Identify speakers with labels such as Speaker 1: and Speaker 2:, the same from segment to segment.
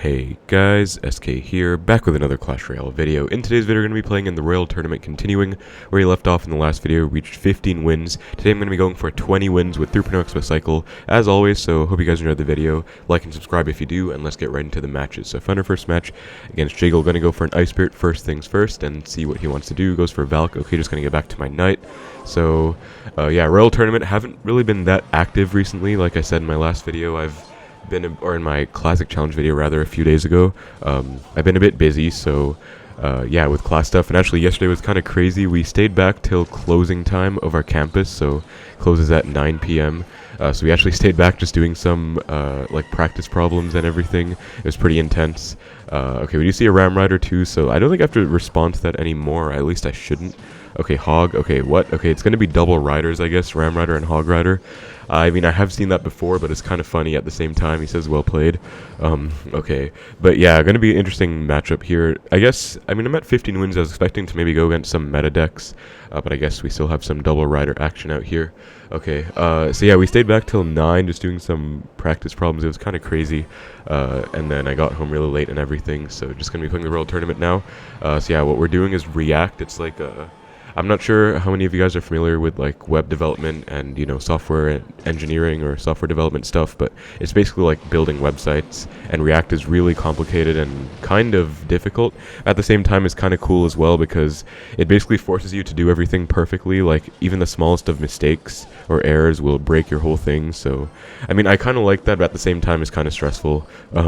Speaker 1: Hey guys, SK here, back with another Clash Royale video. In today's video, we're going to be playing in the Royale tournament, continuing where we left off in the last video. We reached 15 wins. Today I'm going to be going for 20 wins with 3.0 Xbow cycle, as always, so hope you guys enjoyed the video. Like and subscribe if you do, and let's get right into the matches. So find our first match against Jiggle. Going to go for an Ice Spirit first things first, and see what he wants to do. Goes for Valk. Okay, just going to get back to my Knight. So, yeah, Royale tournament, haven't really been that active recently. Like I said in my last video, or in my classic challenge video rather, a few days ago, I've been a bit busy, so yeah, with class stuff. And actually yesterday was kind of crazy. We stayed back till closing time of our campus, so closes at 9 p.m. So we actually stayed back just doing some like practice problems and everything. It was pretty intense. Okay, we do see a Ram Rider too, so I don't think I have to respond to that anymore. At least I shouldn't. Okay, Hog. Okay, what? Okay, it's going to be double Riders, I guess. Ram Rider and Hog Rider. I mean, I have seen that before, but it's kind of funny at the same time. He says, well played. Okay. But yeah, going to be an interesting matchup here. I guess, I mean, I'm at 15 wins. I was expecting to maybe go against some meta decks, but I guess we still have some double Rider action out here. Okay, so yeah, we stayed back till 9 just doing some practice problems. It was kind of crazy, and then I got home really late and everything, so just going to be playing the Royale tournament now. So yeah, what we're doing is React. It's like I'm not sure how many of you guys are familiar with like web development and, you know, software engineering or software development stuff, but it's basically like building websites, and React is really complicated and kind of difficult. At the same time, it's kind of cool as well because it basically forces you to do everything perfectly. Like even the smallest of mistakes or errors will break your whole thing. So I mean, I kind of like that, but at the same time it's kind of stressful. But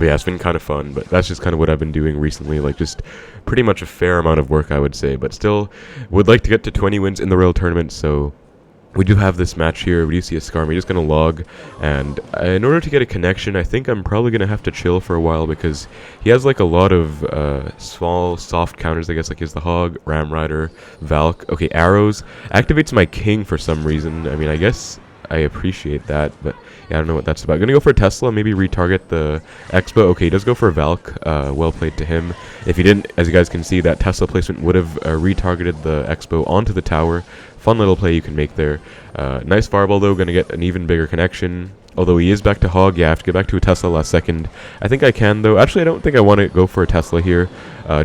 Speaker 1: yeah, it's been kind of fun, but that's just kind of what I've been doing recently, like just pretty much a fair amount of work, I would say, but still would like to get to 20 wins in the Royale tournament. So we do have this match here. We do see a Skarmy just going to log, and in order to get a connection, I think I'm probably going to have to chill for a while because he has like a lot of small soft counters, I guess. Like he has the Hog, Ram Rider, Valk. Okay, arrows activates my King for some reason. I mean, I guess I appreciate that, but yeah, I don't know what that's about. Gonna go for Tesla, maybe retarget the Xbow. Okay, he does go for Valk. Well played to him. If he didn't, as you guys can see, that Tesla placement would have retargeted the Xbow onto the tower. Fun little play you can make there. Nice fireball though, gonna get an even bigger connection. Although he is back to Hog, yeah, I have to get back to a Tesla last second. I think I can though. Actually, I don't think I want to go for a Tesla here,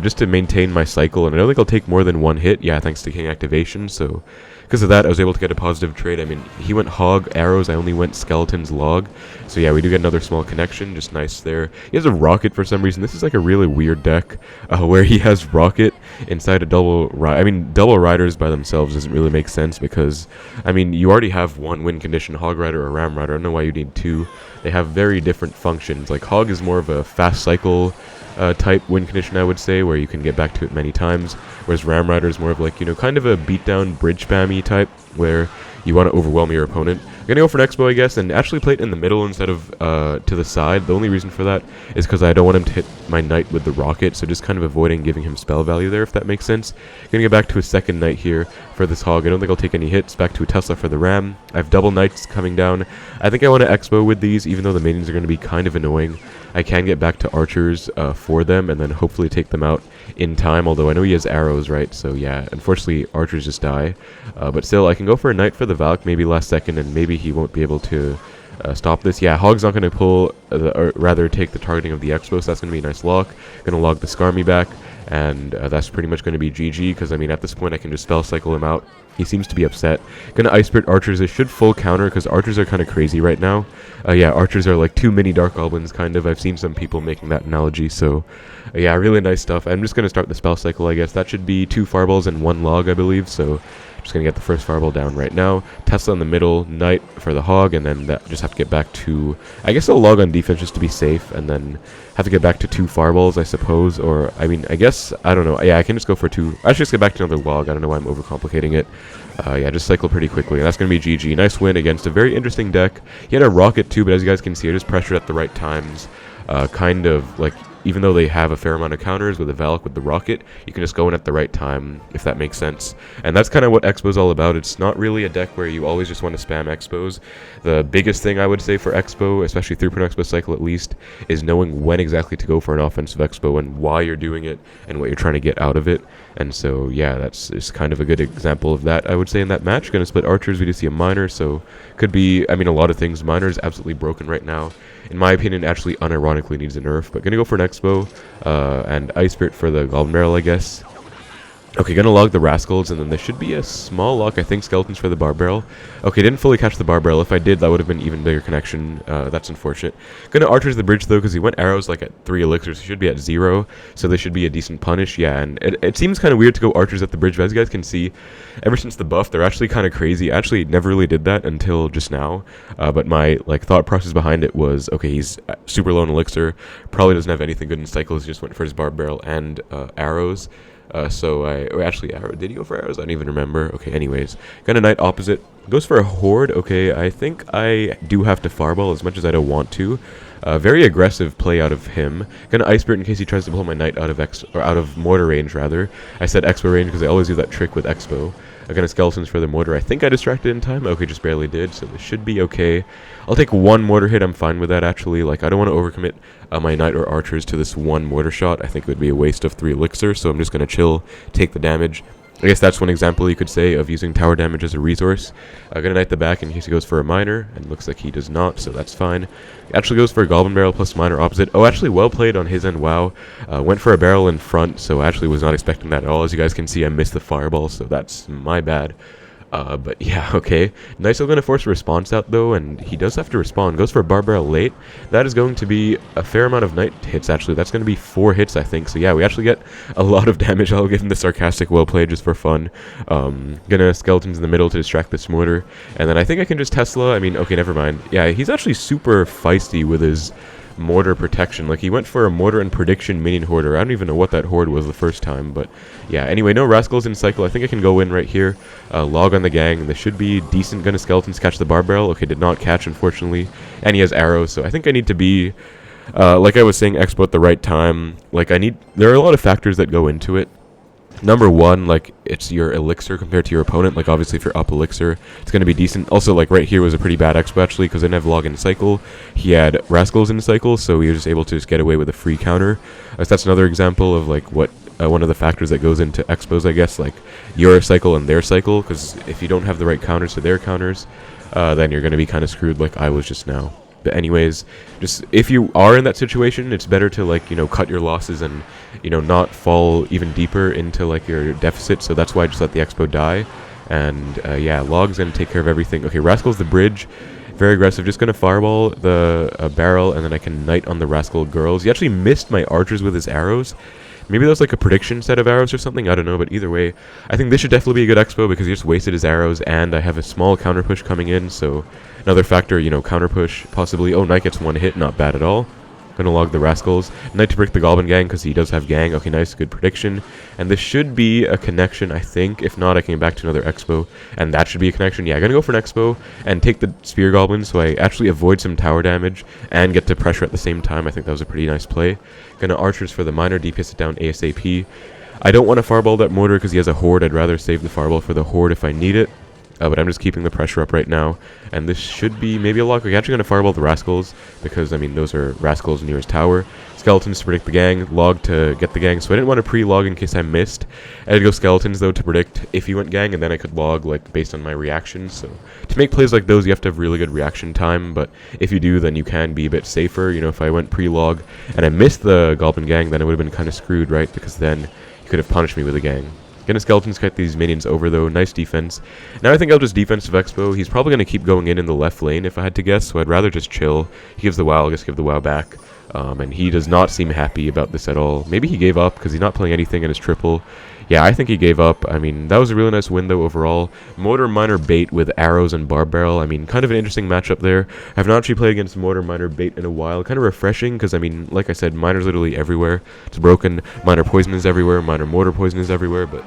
Speaker 1: just to maintain my cycle, and I don't think I'll take more than one hit. Yeah, thanks to King activation, so because of that, I was able to get a positive trade. I mean, he went Hog, arrows, I only went Skeleton's log. So yeah, we do get another small connection, just nice there. He has a Rocket for some reason. This is like a really weird deck, where he has Rocket inside a double Rider. I mean, double Riders by themselves doesn't really make sense because, I mean, you already have one win condition, Hog Rider or Ram Rider. I don't know why you need two. They have very different functions. Like, Hog is more of a fast cycle type win condition, I would say, where you can get back to it many times, whereas Ram Rider is more of like, you know, kind of a beatdown bridge spammy type where you want to overwhelm your opponent. I'm gonna go for an Xbow, I guess, and actually play it in the middle instead of to the side. The only reason for that is because I don't want him to hit my Knight with the Rocket, so just kind of avoiding giving him spell value there, if that makes sense. Gonna get back to a second Knight here for this Hog. I don't think I'll take any hits. Back to a Tesla for the Ram. I have double Knights coming down. I think I want to Xbow with these, even though the minions are going to be kind of annoying. I can get back to archers for them, and then hopefully take them out in time, although I know he has arrows, right? So yeah, unfortunately archers just die. But still, I can go for a Knight for the Valk, maybe last second, and maybe he won't be able to stop this. Yeah, Hog's not going to pull, or rather take the targeting of the Xbow, so that's going to be a nice lock. Going to log the Skarmy back, and that's pretty much going to be GG, because I mean, at this point I can just spell cycle him out. He seems to be upset. Gonna Ice Spirit archers. They should full counter because archers are kind of crazy right now. Yeah, archers are like 2 mini Dark Goblins, kind of. I've seen some people making that analogy. So, yeah, really nice stuff. I'm just gonna start the spell cycle, I guess. That should be 2 fireballs and 1 log, I believe. So, just gonna get the first fireball down right now. Tesla in the middle, Knight for the Hog, and then that just have to get back to, I guess I'll log on defense just to be safe, and then have to get back to 2 fireballs, I suppose. Or, I mean, I guess, I don't know. Yeah, I can just go for 2. I should just get back to another log. I don't know why I'm overcomplicating it. Yeah, just cycle pretty quickly, and that's going to be GG. Nice win against a very interesting deck. He had a Rocket too, but as you guys can see, I just pressured at the right times. Kind of, like, even though they have a fair amount of counters with the Valk, with the Rocket, you can just go in at the right time, if that makes sense. And that's kind of what Xbow's all about. It's not really a deck where you always just want to spam Xbows. The biggest thing I would say for Xbow, especially 3.0 Xbow cycle at least, is knowing when exactly to go for an offensive Xbow and why you're doing it and what you're trying to get out of it. And so, yeah, that's just kind of a good example of that, I would say, in that match. Going to split archers, we do see a miner, so could be, I mean, a lot of things. Miner is absolutely broken right now. In my opinion, actually unironically needs a nerf, but going to go for an Xbow, and Ice Spirit for the Goblin Barrel, I guess. Okay, gonna log the Rascals, and then there should be a small lock, I think, Skeletons for the Bar Barrel. Okay, didn't fully catch the Bar Barrel. If I did, that would have been even bigger connection. That's unfortunate. Gonna Archers the bridge, though, because he went arrows, like, at 3 elixirs. He should be at 0, so this should be a decent punish. Yeah, and it seems kind of weird to go Archers at the bridge, but as you guys can see, ever since the buff, they're actually kind of crazy. I actually never really did that until just now, but my, like, thought process behind it was, okay, he's super low in elixir, probably doesn't have anything good in cycles, he just went for his Bar Barrel and arrows. So actually, arrow, did he go for arrows? I don't even remember. Okay, anyways, got a knight opposite. Goes for a horde. Okay, I think I do have to fireball as much as I don't want to. Very aggressive play out of him. Gonna Ice Spirit in case he tries to pull my knight out of mortar range rather. I said Expo range because I always do that trick with Expo. I'm gonna Skeletons for the mortar. I think I distracted in time. Okay, just barely did, so this should be okay. I'll take one mortar hit. I'm fine with that, actually. Like, I don't want to overcommit my knight or archers to this one mortar shot. I think it would be a waste of 3 elixir, so I'm just gonna chill, take the damage. I guess that's one example you could say of using tower damage as a resource. I'm gonna knight the back in case he goes for a miner, and looks like he does not, so that's fine. He actually goes for a Goblin Barrel plus miner opposite. Oh, actually well played on his end, wow. Went for a barrel in front, so I actually was not expecting that at all. As you guys can see, I missed the fireball, so that's my bad. But yeah, okay. Nice, I'm going to force a response out, though, and he does have to respond. Goes for a Barbarian late. That is going to be a fair amount of knight hits, actually. That's going to be 4 hits, I think. So yeah, we actually get a lot of damage. I'll give him the sarcastic well played just for fun. Gonna Skeletons in the middle to distract this mortar. And then I think I can just Tesla. I mean, okay, never mind. Yeah, he's actually super feisty with his mortar protection. Like, he went for a mortar and prediction minion hoarder. I don't even know what that horde was the first time, but yeah, anyway, no Rascals in cycle. I think I can go in right here, log on the gang. This should be decent. Gonna Skeletons catch the Bar Barrel. Okay, did not catch, unfortunately, and he has arrows, so I think I need to be like I was saying, Expo at the right time. Like, there are a lot of factors that go into it. Number one, like, it's your elixir compared to your opponent. Like, obviously, if you're up elixir, it's going to be decent. Also, like, right here was a pretty bad Expo, actually, because I didn't have log in cycle. He had Rascals in cycle, so he was just able to just get away with a free counter. So that's another example of, like, what one of the factors that goes into Expos, I guess, like, your cycle and their cycle, because if you don't have the right counters to their counters, then you're going to be kind of screwed like I was just now. But anyways, just if you are in that situation, it's better to, like, you know, cut your losses and, you know, not fall even deeper into, like, your deficit. So that's why I just let the Expo die. And yeah, log's gonna take care of everything. Okay, Rascal's the bridge, very aggressive. Just gonna fireball the barrel, and then I can knight on the Rascal girls. He actually missed my archers with his arrows. Maybe that was like a prediction set of arrows or something, I don't know, but either way, I think this should definitely be a good Expo because he just wasted his arrows, and I have a small counter push coming in, so another factor, you know, counter push, possibly. Oh, Knight gets 1 hit, not bad at all. Gonna log the Rascals. Knight to break the Goblin gang because he does have gang. Okay, nice, good prediction. And this should be a connection, I think. If not, I can get back to another Expo, and that should be a connection. Yeah, I'm gonna go for an Expo and take the Spear Goblin so I actually avoid some tower damage and get to pressure at the same time. I think that was a pretty nice play. Gonna Archers for the miner, DPS it down ASAP. I don't want to fireball that mortar because he has a horde. I'd rather save the fireball for the horde if I need it. But I'm just keeping the pressure up right now, and this should be maybe a lock. We're actually going to fireball the Rascals, because, I mean, those are Rascals near his tower. Skeletons to predict the gang, log to get the gang, so I didn't want to pre-log in case I missed. I had to go Skeletons, though, to predict if he went gang, and then I could log, like, based on my reactions. So to make plays like those, you have to have really good reaction time, but if you do, then you can be a bit safer. You know, if I went pre-log and I missed the Goblin gang, then I would have been kind of screwed, right? Because then you could have punished me with a gang. Gonna Skeletons cut these minions over, though. Nice defense. Now I think I'll just defensive Expo. He's probably gonna keep going in the left lane if I had to guess, so I'd rather just chill. He gives the WoW, I'll just give the WoW back. And he does not seem happy about this at all. Maybe he gave up because he's not playing anything in his triple. Yeah, I think he gave up. I mean, that was a really nice win, though, overall. Mortar Miner Bait with arrows and Bar Barrel. I mean, kind of an interesting matchup there. I've not actually played against Mortar Miner Bait in a while. Kind of refreshing because, I mean, like I said, Miner's literally everywhere. It's broken. Miner Poison is everywhere. Miner Mortar Poison is everywhere, but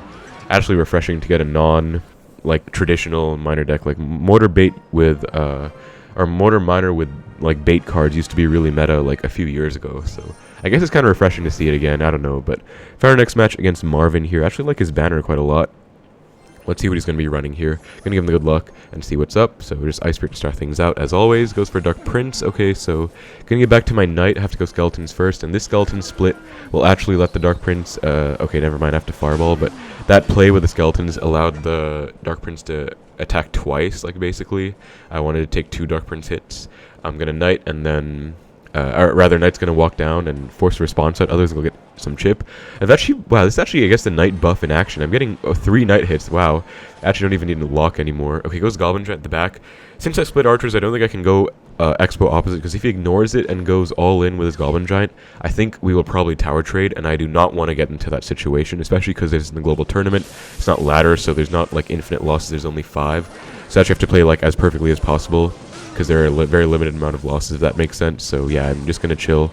Speaker 1: actually refreshing to get a like, traditional miner deck, like Mortar Bait with, or Mortar Miner with like bait cards used to be really meta like a few years ago, so I guess it's kind of refreshing to see it again. I don't know, but for our next match against Marvin here, I actually like his banner quite a lot. Let's see what he's going to be running here. Going to give him the good luck and see what's up. So just Ice Spirit to start things out. As always, goes for Dark Prince. Okay, so going to get back to my Knight. I have to go Skeletons first. And this Skeleton split will actually let the Dark Prince... okay, never mind. I have to Fireball. But that play with the Skeletons allowed the Dark Prince to attack twice, like, basically. I wanted to take 2 Dark Prince hits. I'm going to Knight and then... or rather, Knight's going to walk down and force a response out. Others will get some chip. I've actually... Wow, this is actually, I guess, the Knight buff in action. I'm getting 3 Knight hits. Wow. Actually, don't even need to lock anymore. Okay, goes Goblin at the back. Since I split Archers, I don't think I can go Xbow opposite, because if he ignores it and goes all in with his Goblin Giant, I think we will probably tower trade, and I do not want to get into that situation, especially because it's in the global tournament. It's not ladder, so there's not, like, infinite losses. There's only 5. So I actually have to play, like, as perfectly as possible, because there are a very limited amount of losses, if that makes sense. So yeah, I'm just going to chill.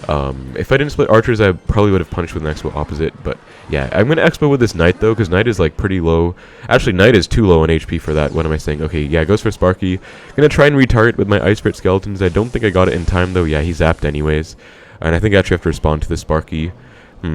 Speaker 1: If I didn't split Archers, I probably would have punished with an Xbow opposite. But yeah, I'm going to Xbow with this Knight, though, because Knight is like pretty low. Actually, Knight is too low on HP for that. What am I saying? Okay, yeah, goes for Sparky. Going to try and retarget with my Ice Spirit Skeletons. I don't think I got it in time, though. Yeah, he zapped anyways. And I think I actually have to respond to the Sparky.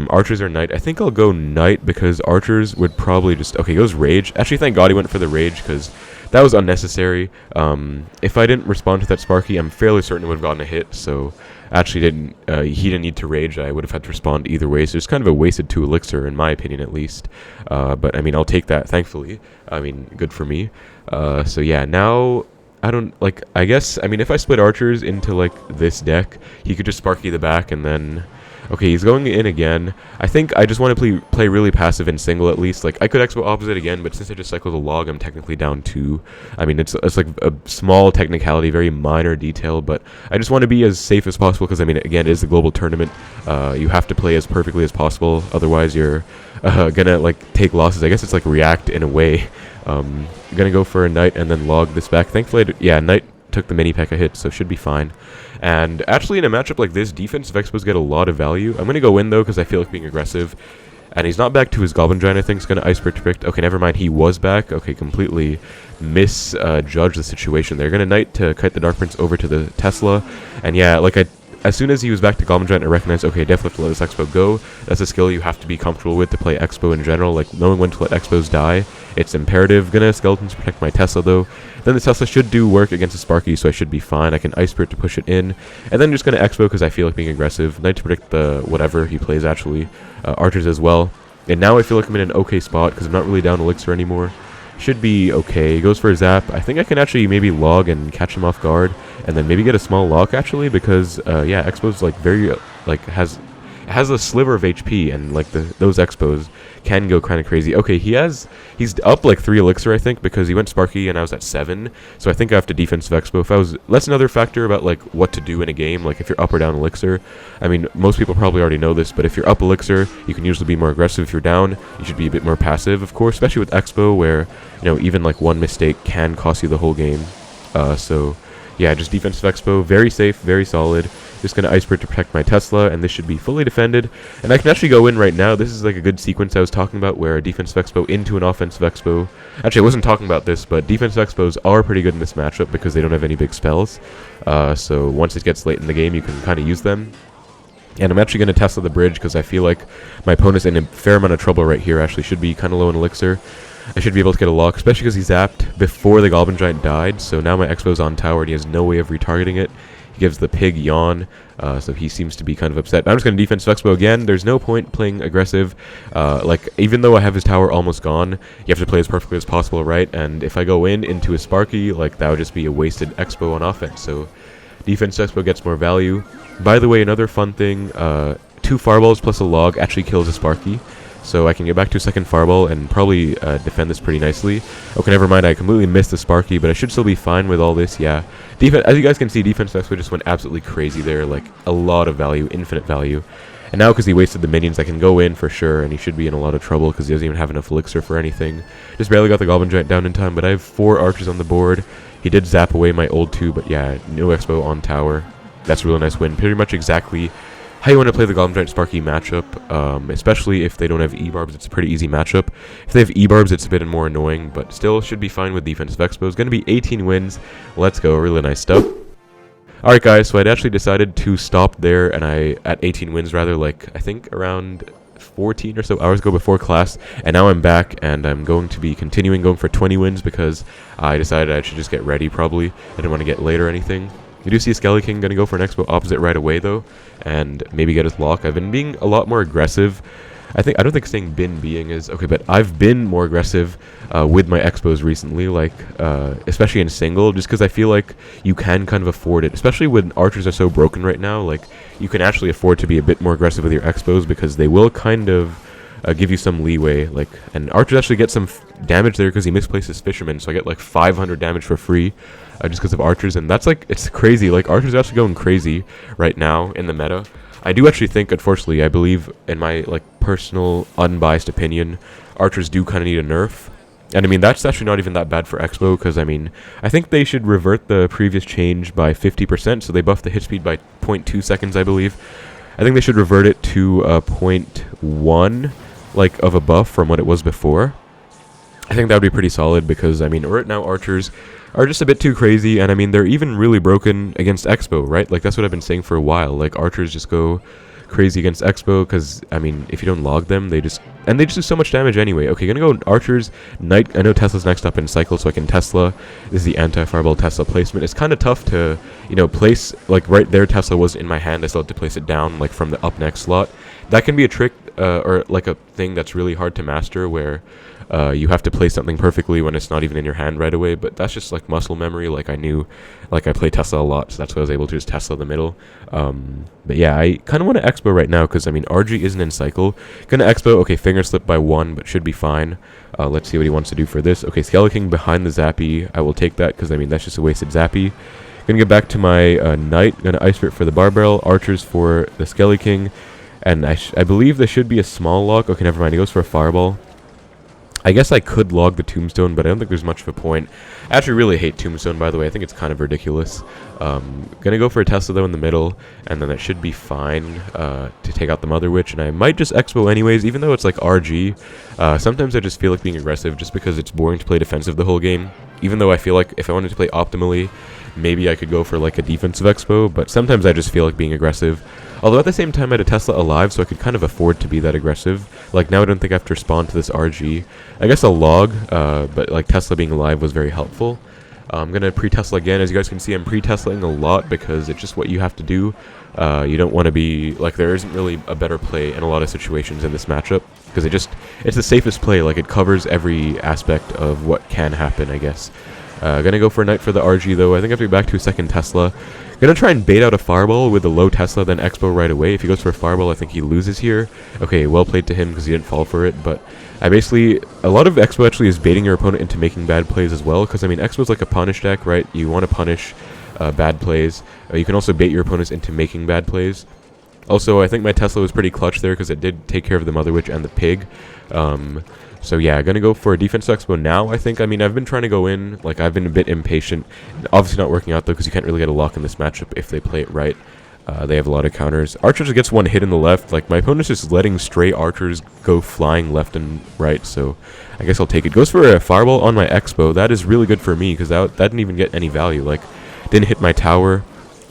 Speaker 1: Archers or Knight? I think I'll go Knight, because Archers would probably just... Okay, goes Rage. Actually, thank God he went for the Rage, because that was unnecessary. If I didn't respond to that Sparky, I'm fairly certain it would have gotten a hit, so... Actually, he didn't need to Rage. I would have had to respond either way, so it's kind of a wasted 2 elixir, in my opinion, at least. But, I mean, I'll take that, thankfully. I mean, good for me. So, yeah, now... I don't, like, I guess, I mean, if I split Archers into, like, this deck, he could just Sparky the back, and then... Okay, he's going in again. I think I just want to play really passive and single, at least. Like, I could Xbow opposite again, but since I just cycled a log, I'm technically down 2. I mean, it's like a small technicality, very minor detail, but I just want to be as safe as possible, because, I mean, again, it is a global tournament. You have to play as perfectly as possible, otherwise you're gonna, like, take losses. I guess it's like React in a way. Gonna go for a Knight and then log this back. Thankfully, yeah, Knight took the mini P.E.K.K.A hit, so should be fine. And actually, in a matchup like this, defensive Xbows get a lot of value. I'm going to go in, though, because I feel like being aggressive. And he's not back to his Goblin Giant, I think. He's going to Ice Spirit to predict. Okay, never mind. He was back. Okay, completely misjudged the situation there. Going to Knight to kite the Dark Prince over to the Tesla. And yeah, like as soon as he was back to Goblin Giant, I recognized, okay, definitely have to let this Xbow go. That's a skill you have to be comfortable with to play Xbow in general. Like, knowing when to let Xbows die, it's imperative. Gonna Skeletons protect my Tesla, though. Then the Tesla should do work against the Sparky, so I should be fine. I can Ice Spirit to push it in. And then just gonna Xbow because I feel like being aggressive. Knight to predict the whatever he plays, actually. Archers as well. And now I feel like I'm in an okay spot because I'm not really down elixir anymore. Should be okay. Goes for a zap. I think I can actually maybe log and catch him off guard, and then maybe get a small lock actually, because yeah, Xbow's like very like has a sliver of HP, and like those Xbows can go kind of crazy. Okay, he's up like 3 elixir, I think, because he went Sparky and I was at 7, so I think I have to defensive Xbow. That's another factor about like what to do in a game, like if you're up or down elixir. I mean, most people probably already know this, but if you're up elixir, you can usually be more aggressive. If you're down, you should be a bit more passive, of course, especially with Xbow, where, you know, even like one mistake can cost you the whole game. So yeah, just defensive Xbow, very safe, very solid. Just going to Ice Spirit to protect my Tesla, and this should be fully defended. And I can actually go in right now. This is like a good sequence I was talking about, where a defensive Xbow into an offensive Xbow. Actually, I wasn't talking about this, but defensive Xbows are pretty good in this matchup because they don't have any big spells. So once it gets late in the game, you can kind of use them. And I'm actually going to Tesla the bridge because I feel like my opponent's in a fair amount of trouble right here. Actually, should be kind of low in elixir. I should be able to get a lock, especially because he zapped before the Goblin Giant died. So now my Xbow's on tower and he has no way of retargeting it. He gives the pig yawn, so he seems to be kind of upset. But I'm just going to defense Xbow again. There's no point playing aggressive. Like, even though I have his tower almost gone, you have to play as perfectly as possible, right? And if I go into a Sparky, like, that would just be a wasted Xbow on offense. So defense Xbow gets more value. By the way, another fun thing, 2 fireballs plus a log actually kills a Sparky. So I can get back to a second fireball and probably defend this pretty nicely. Okay, never mind. I completely missed the Sparky, but I should still be fine with all this. Yeah, as you guys can see, defense Xbow just went absolutely crazy there. Like, a lot of value, infinite value. And now because he wasted the minions, I can go in for sure, and he should be in a lot of trouble because he doesn't even have enough elixir for anything. Just barely got the Goblin Giant down in time, but I have 4 archers on the board. He did zap away my old 2, but yeah, no Xbow on tower. That's a really nice win. Pretty much exactly how you want to play the Goblin Giant Sparky matchup, especially if they don't have E-Barbs. It's a pretty easy matchup. If they have E-Barbs, it's a bit more annoying, but still should be fine with defensive Xbows. Going to be 18 wins. Let's go. Really nice stuff. Alright guys, so I'd actually decided to stop there, and at 18 wins rather, like, I think around 14 or so hours ago before class, and now I'm back, and I'm going to be continuing going for 20 wins because I decided I should just get ready probably. I didn't want to get late or anything. You do see a Skelly King gonna go for an Xbow opposite right away though, and maybe get his lock. I've been being a lot more aggressive. I don't think saying being is okay, but I've been more aggressive with my Xbows recently, like especially in single, just because I feel like you can kind of afford it, especially when archers are so broken right now. Like, you can actually afford to be a bit more aggressive with your Xbows because they will kind of give you some leeway. Like, and archers actually get some damage there because he misplaces fisherman, so I get like 500 damage for free just because of archers, and that's like, it's crazy. Like, archers are actually going crazy right now in the meta. I do actually think, unfortunately, I believe in my like personal unbiased opinion, archers do kind of need a nerf. And I mean, that's actually not even that bad for Xbow, because I mean, I think they should revert the previous change by 50%, so they buffed the hit speed by 0.2 seconds, I believe. I think they should revert it to 0.1 like of a buff from what it was before. I think that would be pretty solid, because I mean, right now archers are just a bit too crazy, and I mean, they're even really broken against Xbow, right? Like, that's what I've been saying for a while. Like, archers just go crazy against Xbow because, I mean, if you don't log them, they just do so much damage anyway. Okay, gonna go archers, knight. I know Tesla's next up in cycle, so I can Tesla. This is the anti-fireball Tesla placement. It's kind of tough to, you know, place, like, right there Tesla was in my hand. I still had to place it down, like, from the up next slot. That can be a trick, or like a thing that's really hard to master, where you have to play something perfectly when it's not even in your hand right away, but that's just like muscle memory. Like, I knew, like, I play Tesla a lot, so that's why I was able to just Tesla the middle. But yeah, I kind of want to Xbow right now because I mean, RG isn't in cycle. Gonna Xbow. Okay, finger slip by 1, but should be fine. Let's see what he wants to do for this. Okay, Skelly King behind the Zappy. I will take that because I mean, that's just a wasted Zappy. Gonna get back to my knight. Gonna Ice Spirit for the barbell, archers for the Skelly King, and I believe there should be a small lock. Okay, never mind. He goes for a fireball. I guess I could log the Tombstone, but I don't think there's much of a point. I actually really hate Tombstone, by the way. I think it's kind of ridiculous. Gonna go for a Tesla, though, in the middle, and then that should be fine to take out the Mother Witch, and I might just Xbow anyways, even though it's like RG. Sometimes I just feel like being aggressive just because it's boring to play defensive the whole game, even though I feel like if I wanted to play optimally, maybe I could go for like a defensive Xbow, but sometimes I just feel like being aggressive. Although at the same time I had a Tesla alive, so I could kind of afford to be that aggressive. Like, now I don't think I have to respond to this RG. I guess I'll log, but like Tesla being alive was very helpful. I'm going to pre-Tesla again. As you guys can see, I'm pre-Teslaing a lot because it's just what you have to do. You don't want to be, like, there isn't really a better play in a lot of situations in this matchup, because it's the safest play. Like, it covers every aspect of what can happen, I guess. Gonna go for a knight for the RG, though. I think I have to be back to a second Tesla. Gonna try and bait out a fireball with a low Tesla, then Xbow right away. If he goes for a fireball, I think he loses here. Okay, well played to him because he didn't fall for it, but I basically, a lot of Xbow actually is baiting your opponent into making bad plays as well, because I mean, Xbow's like a punish deck, right? You want to punish bad plays. You can also bait your opponents into making bad plays. Also, I think my Tesla was pretty clutch there because it did take care of the Mother Witch and the pig. So yeah, gonna go for a defense Expo now, I think. I mean, I've been trying to go in, like, I've been a bit impatient. Obviously not working out, though, because you can't really get a lock in this matchup if they play it right. They have a lot of counters. Archers gets one hit in the left. Like, my opponent's just letting stray archers go flying left and right, so I guess I'll take it. Goes for a fireball on my Expo. That is really good for me, because that didn't even get any value. Like, didn't hit my tower,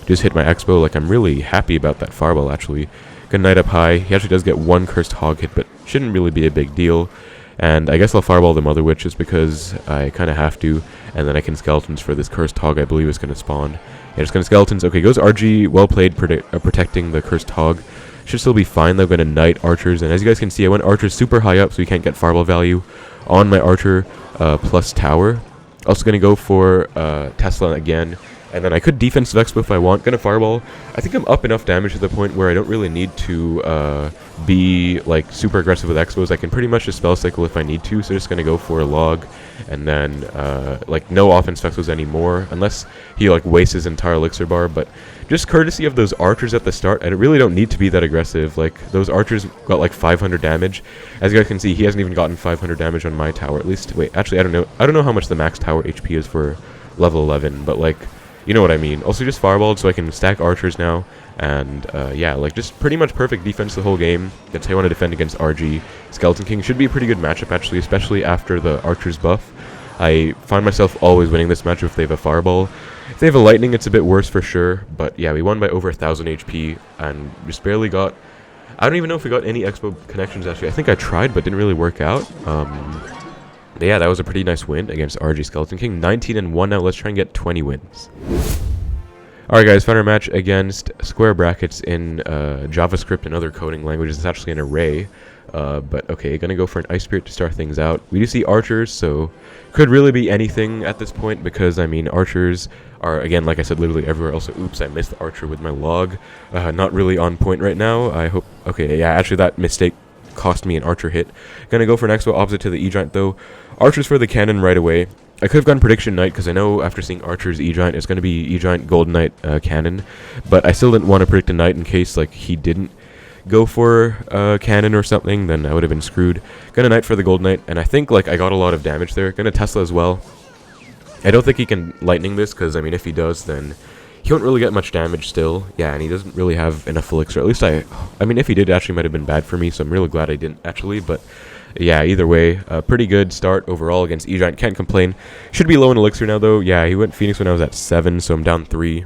Speaker 1: just hit my Expo. Like, I'm really happy about that fireball, actually. Good knight up high. He actually does get one cursed hog hit, but shouldn't really be a big deal. And I guess I'll fireball the Mother Witch just because I kind of have to. And then I can skeletons for this cursed hog I believe is going to spawn. Yeah, just going to skeletons. Okay, goes RG. Well played, protecting the cursed hog. Should still be fine though. Going to knight archers. And as you guys can see, I went archers super high up so you can't get fireball value on my archer plus tower. Also going to go for Tesla again. And then I could defensive expo if I want. Gonna fireball. I think I'm up enough damage to the point where I don't really need to be like super aggressive with expos. I can pretty much just spell cycle if I need to. So just gonna go for a log, and then like no offense expos anymore unless he like wastes his entire elixir bar. But just courtesy of those archers at the start, I really don't need to be that aggressive. Like those archers got like 500 damage. As you guys can see, he hasn't even gotten 500 damage on my tower. At least, wait, actually I don't know. I don't know how much the max tower HP is for level 11, but like, you know what I mean. Also just fireballed so I can stack archers now. And yeah, like just pretty much perfect defense the whole game. That's how you want to defend against RG. Skeleton King should be a pretty good matchup actually, especially after the archers buff. I find myself always winning this matchup if they have a fireball. If they have a lightning, it's a bit worse for sure. But yeah, we won by over 1,000 HP and just barely got... I don't even know if we got any Expo connections, actually. I think I tried, but didn't really work out. But yeah, that was a pretty nice win against RG Skeleton King. 19-1 now. Let's try and get 20 wins. Alright guys, found our match against square brackets in JavaScript and other coding languages. It's actually an array. But okay, gonna go for an Ice Spirit to start things out. We do see archers, so could really be anything at this point because, I mean, archers are, again, like I said, literally everywhere else. So, oops, I missed the archer with my log. Not really on point right now. I hope... Okay, yeah, actually that mistake cost me an archer hit. Gonna go for an Expo opposite to the E-Giant, though. Archers for the cannon right away. I could have gone Prediction Knight, because I know after seeing Archer's E-Giant, it's going to be E-Giant Golden Knight cannon. But I still didn't want to predict a Knight in case, like, he didn't go for cannon or something, then I would have been screwed. Gonna Knight for the Golden Knight, and I think, like, I got a lot of damage there. Gonna Tesla as well. I don't think he can Lightning this, because, I mean, if he does, then he won't really get much damage still. Yeah, and he doesn't really have enough elixir. At least I mean, if he did, it actually might have been bad for me, so I'm really glad I didn't, actually, but... Yeah, either way, pretty good start overall against E-Giant. Can't complain. Should be low in elixir now, though. Yeah, he went Phoenix when I was at 7, so I'm down 3.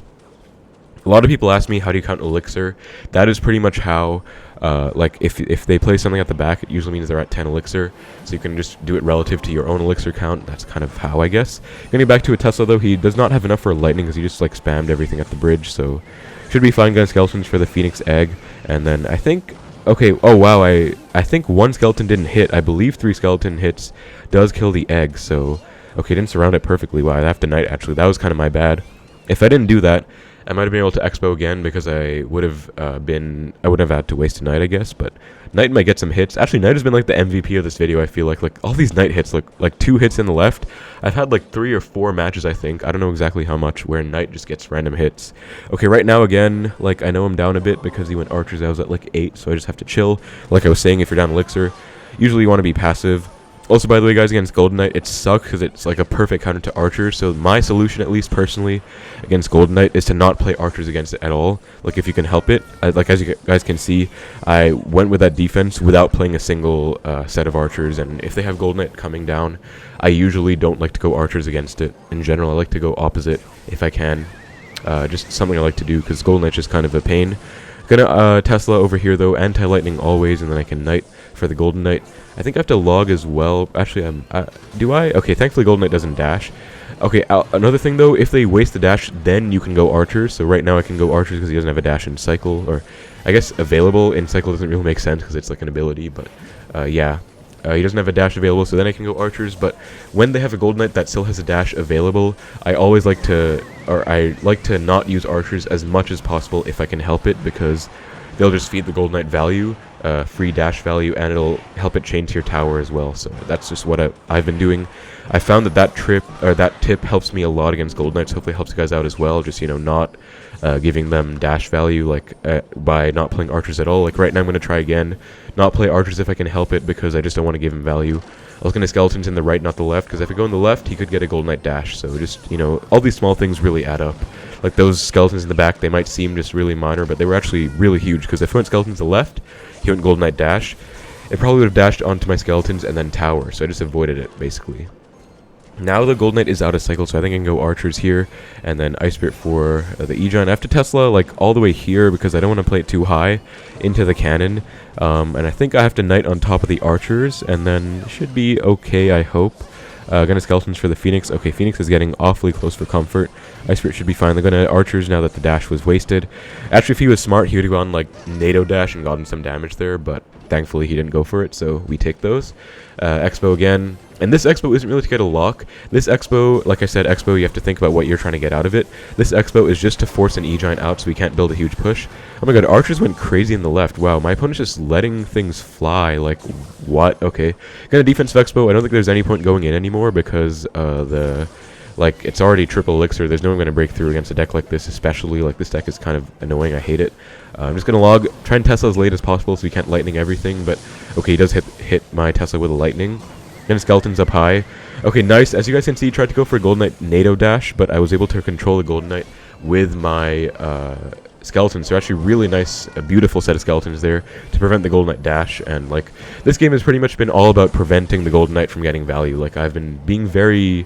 Speaker 1: A lot of people ask me, how do you count elixir? That is pretty much how, like, if they play something at the back, it usually means they're at 10 elixir. So you can just do it relative to your own elixir count. That's kind of how, I guess. Getting back to a Tesla, though, he does not have enough for a lightning because he just, like, spammed everything at the bridge. So should be fine against skeletons for the Phoenix egg. And then I think... Okay, oh wow, I think one skeleton didn't hit. I believe 3 skeleton hits does kill the egg, so... Okay, didn't surround it perfectly. Wow, I have to Knight, actually. That was kind of my bad. If I didn't do that, I might have been able to Expo again because I would have I wouldn't have had to waste a Knight, I guess, but... Knight might get some hits. Actually, Knight has been like the MVP of this video, I feel like. Like, all these Knight hits, like 2 hits in the left. I've had like 3 or 4 matches, I think. I don't know exactly how much, where Knight just gets random hits. Okay, right now, again, like, I know I'm down a bit because he went Archers. I was at like 8, so I just have to chill. Like I was saying, if you're down Elixir, usually you want to be passive. Also, by the way, guys, against Golden Knight, it sucks because it's like a perfect counter to Archers. So my solution, at least personally, against Golden Knight is to not play Archers against it at all. Like, if you can help it. Like, as you guys can see, I went with that defense without playing a single set of Archers. And if they have Golden Knight coming down, I usually don't like to go Archers against it. In general, I like to go opposite if I can. Just something I like to do because Golden Knight's just kind of a pain. Gonna Tesla over here, though. Anti-lightning always, and then I can Knight for the Golden Knight. I think I have to log as well. Actually, do I? Okay, thankfully Golden Knight doesn't dash. Okay, another thing though, if they waste the dash, then you can go Archers. So right now I can go Archers because he doesn't have a dash in Cycle, or I guess available in Cycle doesn't really make sense because it's like an ability, but yeah. He doesn't have a dash available, so then I can go Archers, but when they have a Golden Knight that still has a dash available, I always like to, or I like to not use Archers as much as possible if I can help it, because they'll just feed the Golden Knight value, free dash value, and it'll help it chain to your tower as well. So that's just what I've been doing. I found that tip helps me a lot against Golden Knights. Hopefully it helps you guys out as well. Just, you know, not giving them dash value, like by not playing Archers at all. Like right now I'm going to try again, not play Archers if I can help it, because I just don't want to give him value. I was going to Skeletons in the right, not the left, because if I go in the left, he could get a Golden Knight dash. So just, you know, all these small things really add up. Like those Skeletons in the back, they might seem just really minor, but they were actually really huge, because if I went Skeletons to the left, he went Golden Knight dash, it probably would have dashed onto my Skeletons and then tower, so I just avoided it, basically. Now the Golden Knight is out of cycle, so I think I can go Archers here, and then Ice Spirit for the E-Giant. I have to Tesla, like, all the way here, because I don't want to play it too high into the cannon. And I think I have to Knight on top of the Archers, and then it should be okay, I hope. Gonna Skeletons for the Phoenix. Okay, Phoenix is getting awfully close for comfort. Ice Spirit should be fine. They're gonna Archers now that the dash was wasted. Actually, if he was smart, he would have gone, like, NATO dash and gotten some damage there, but thankfully he didn't go for it, so we take those. Expo again. And this Expo isn't really to get a lock. This Expo, like I said, Expo, you have to think about what you're trying to get out of it. This Expo is just to force an E-Giant out so we can't build a huge push. Oh my god, Archers went crazy in the left. Wow, my opponent's just letting things fly. Like, what? Okay. Gonna Defensive Expo. I don't think there's any point going in anymore because it's already triple elixir. There's no one going to break through against a deck like this, especially. Like, this deck is kind of annoying. I hate it. I'm just going to log, try and Tesla as late as possible so we can't lightning everything, but okay, he does hit my Tesla with a lightning. And Skeletons up high. Okay, nice. As you guys can see, he tried to go for a Golden Knight NATO dash, but I was able to control the Golden Knight with my Skeletons. So actually really nice, a beautiful set of Skeletons there to prevent the Golden Knight dash. And like, this game has pretty much been all about preventing the Golden Knight from getting value. Like, I've been being very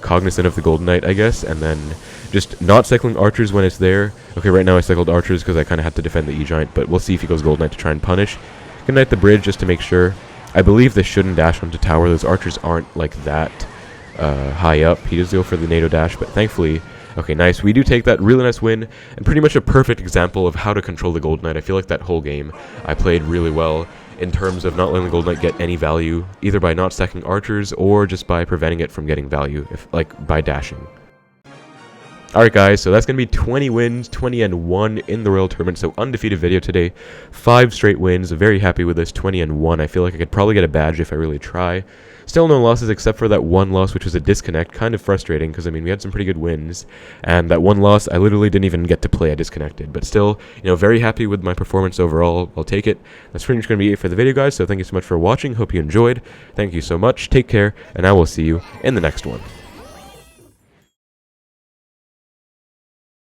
Speaker 1: cognizant of the Golden Knight, I guess, and then just not cycling archers when it's there. Okay, right now I cycled archers because I kind of had to defend the E-Giant, but we'll see if he goes Golden Knight to try and punish. Good Knight the bridge just to make sure. I believe this shouldn't dash onto tower. Those archers aren't like that high up. He does go for the NATO dash, but thankfully... Okay, nice. We do take that really nice win, and pretty much a perfect example of how to control the Golden Knight. I feel like that whole game I played really well in terms of not letting the Golden Knight get any value, either by not stacking archers or just by preventing it from getting value, by dashing. Alright guys, so that's going to be 20 wins, 20-1 in the Royal Tournament, so undefeated video today. 5 straight wins, very happy with this, 20-1. I feel like I could probably get a badge if I really try. Still no losses except for that one loss, which was a disconnect. Kind of frustrating, because I mean, we had some pretty good wins. And that one loss, I literally didn't even get to play, I disconnected. But still, you know, very happy with my performance overall. I'll take it. That's pretty much going to be it for the video, guys, so thank you so much for watching. Hope you enjoyed. Thank you so much. Take care, and I will see you in the next one.